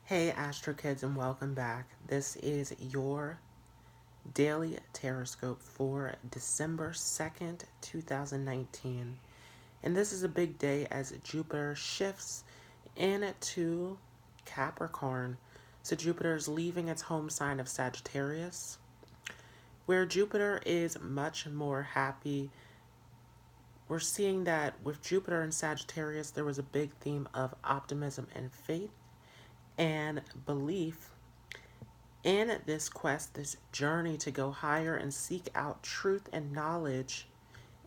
Hey Astro Kids, and welcome back. This is your Daily Horoscope for December 2nd, 2019. And this is a big day as Jupiter shifts into Capricorn. So Jupiter is leaving its home sign of Sagittarius, where Jupiter is much more happy. We're seeing that with Jupiter and Sagittarius, there was a big theme of optimism and faith and belief in this quest, this journey to go higher and seek out truth and knowledge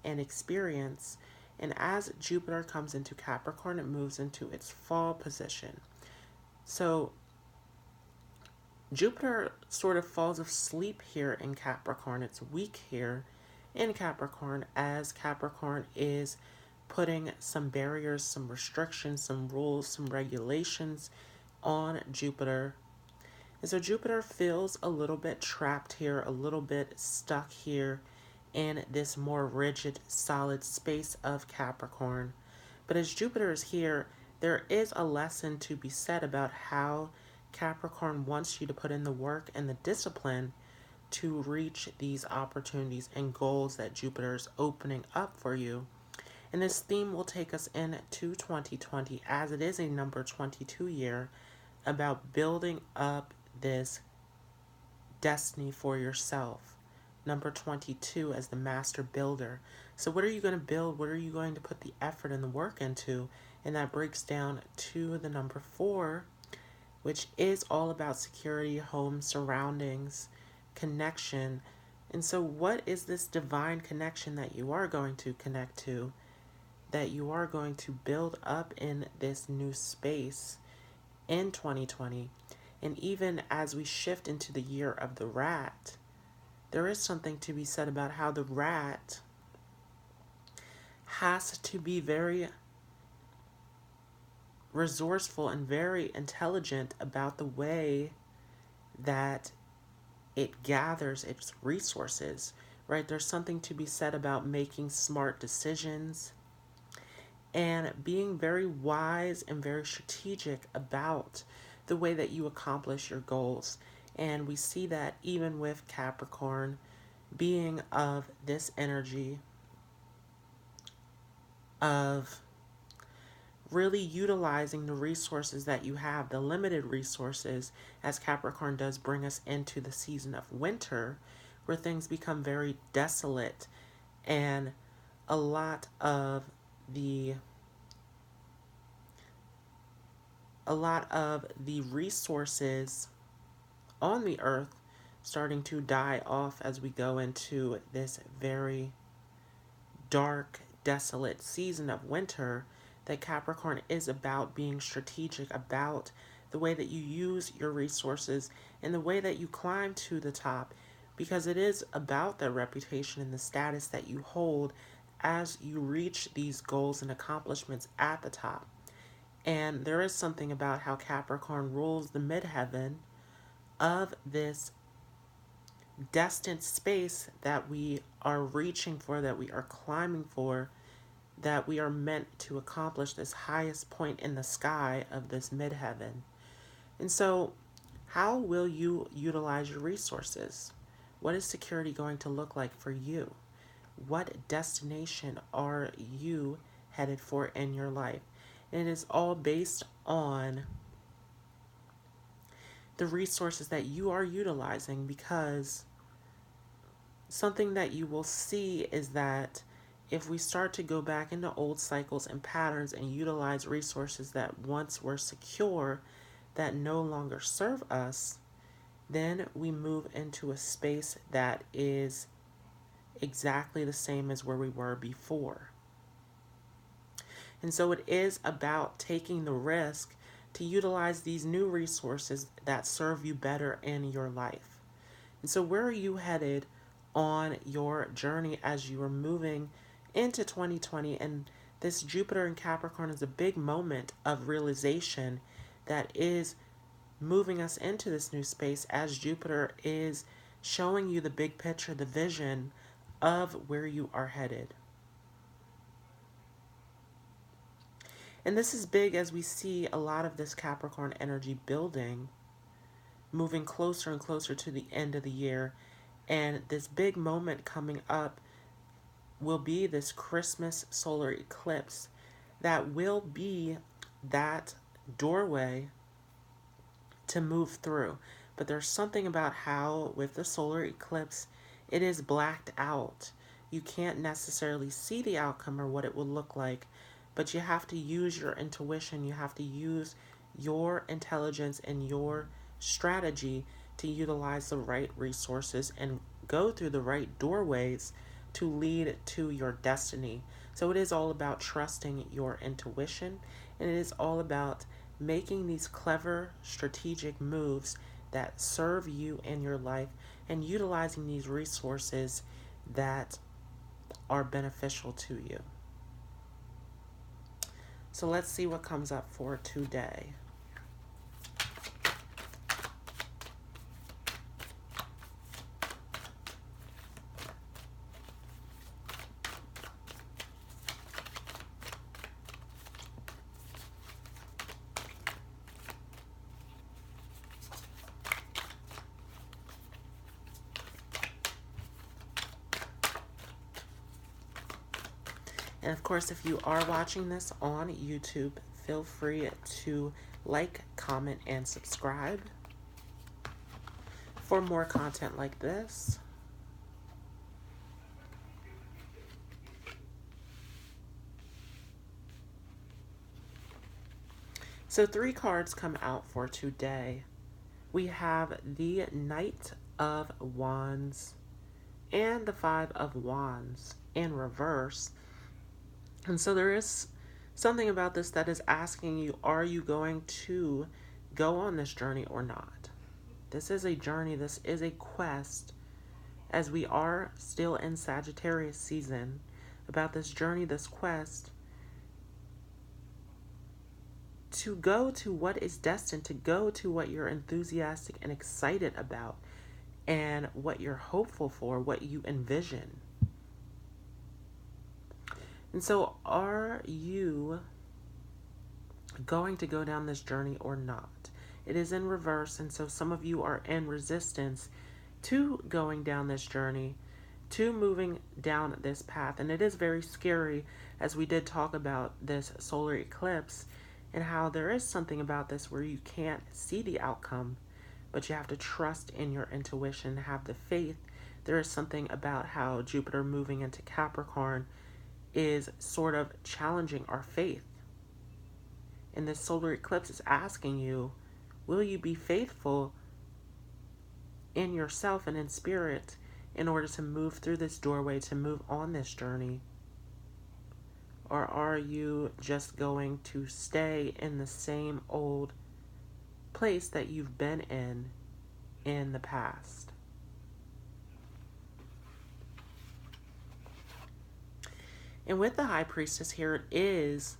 and experience. And as Jupiter comes into Capricorn, it moves into its fall position. So Jupiter sort of falls asleep here in Capricorn. It's weak here in Capricorn as Capricorn is putting some barriers, some restrictions, some rules, some regulations on Jupiter. And so Jupiter feels a little bit trapped here, a little bit stuck here in this more rigid, solid space of Capricorn. But as Jupiter is here, there is a lesson to be said about how Capricorn wants you to put in the work and the discipline to reach these opportunities and goals that Jupiter is opening up for you. And this theme will take us into 2020 as it is a number 22 year about building up this destiny for yourself. Number 22 as the master builder. So what are you going to build? What are you going to put the effort and the work into? And that breaks down to the number 4, which is all about security, home, surroundings, connection. And so what is this divine connection that you are going to connect to, that you are going to build up in this new space in 2020? And even as we shift into the year of the rat, there is something to be said about how the rat has to be very resourceful and very intelligent about the way that it gathers its resources, right? There's something to be said about making smart decisions and being very wise and very strategic about the way that you accomplish your goals. And we see that even with Capricorn being of this energy of really utilizing the resources that you have, the limited resources, as Capricorn does bring us into the season of winter, where things become very desolate and a lot of the resources on the earth starting to die off as we go into this very dark, desolate season of winter. That Capricorn is about being strategic, about the way that you use your resources and the way that you climb to the top, because it is about the reputation and the status that you hold as you reach these goals and accomplishments at the top. And there is something about how Capricorn rules the midheaven of this destined space that we are reaching for, that we are climbing for, that we are meant to accomplish this highest point in the sky of this midheaven. And so, how will you utilize your resources? What is security going to look like for you? What destination are you headed for in your life? And it is all based on the resources that you are utilizing, because something that you will see is that if we start to go back into old cycles and patterns and utilize resources that once were secure that no longer serve us, then we move into a space that is exactly the same as where we were before. And so it is about taking the risk to utilize these new resources that serve you better in your life. And so where are you headed on your journey as you are moving into 2020? And this Jupiter in Capricorn is a big moment of realization that is moving us into this new space, as Jupiter is showing you the big picture, the vision of where you are headed. And this is big as we see a lot of this Capricorn energy building, moving closer and closer to the end of the year. And this big moment coming up will be this Christmas solar eclipse that will be that doorway to move through. But there's something about how with the solar eclipse, it is blacked out. You can't necessarily see the outcome or what it will look like, but you have to use your intuition. You have to use your intelligence and your strategy to utilize the right resources and go through the right doorways to lead to your destiny. So it is all about trusting your intuition, and it is all about making these clever strategic moves that serve you and your life, and utilizing these resources that are beneficial to you. So let's see what comes up for today. And of course, if you are watching this on YouTube, feel free to like, comment, and subscribe for more content like this. So 3 cards come out for today. We have the Knight of Wands and the 5 of Wands in reverse. And so there is something about this that is asking you, are you going to go on this journey or not? This is a journey. This is a quest, as we are still in Sagittarius season, about this journey, this quest, to go to what is destined, to go to what you're enthusiastic and excited about, and what you're hopeful for, what you envision. And so are you going to go down this journey or not? It is in reverse, and so some of you are in resistance to going down this journey, to moving down this path. And it is very scary, as we did talk about this solar eclipse and how there is something about this where you can't see the outcome, but you have to trust in your intuition, have the faith. There is something about how Jupiter moving into Capricorn is sort of challenging our faith. And this solar eclipse is asking you, will you be faithful in yourself and in spirit in order to move through this doorway, to move on this journey? Or are you just going to stay in the same old place that you've been in the past? And with the High Priestess here, it is,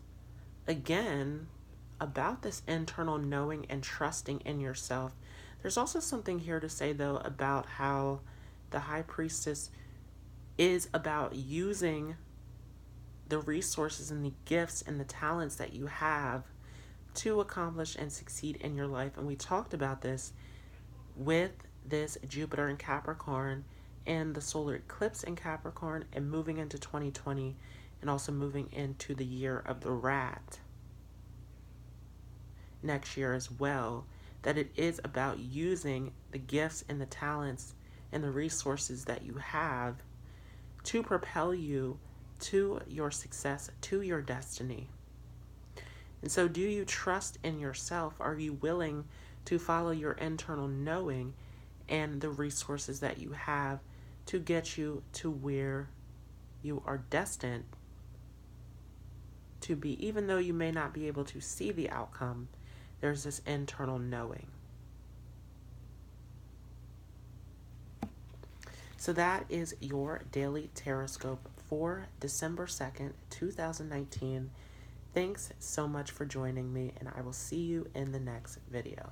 again, about this internal knowing and trusting in yourself. There's also something here to say, though, about how the High Priestess is about using the resources and the gifts and the talents that you have to accomplish and succeed in your life. And we talked about this with this Jupiter in Capricorn and the solar eclipse in Capricorn, and moving into 2020, and also moving into the year of the rat next year as well, that it is about using the gifts and the talents and the resources that you have to propel you to your success, to your destiny. And so, do you trust in yourself? Are you willing to follow your internal knowing and the resources that you have to get you to where you are destined to be? Even though you may not be able to see the outcome, there's this internal knowing. So that is your daily Tarotscope for December 2nd, 2019. Thanks so much for joining me, and I will see you in the next video.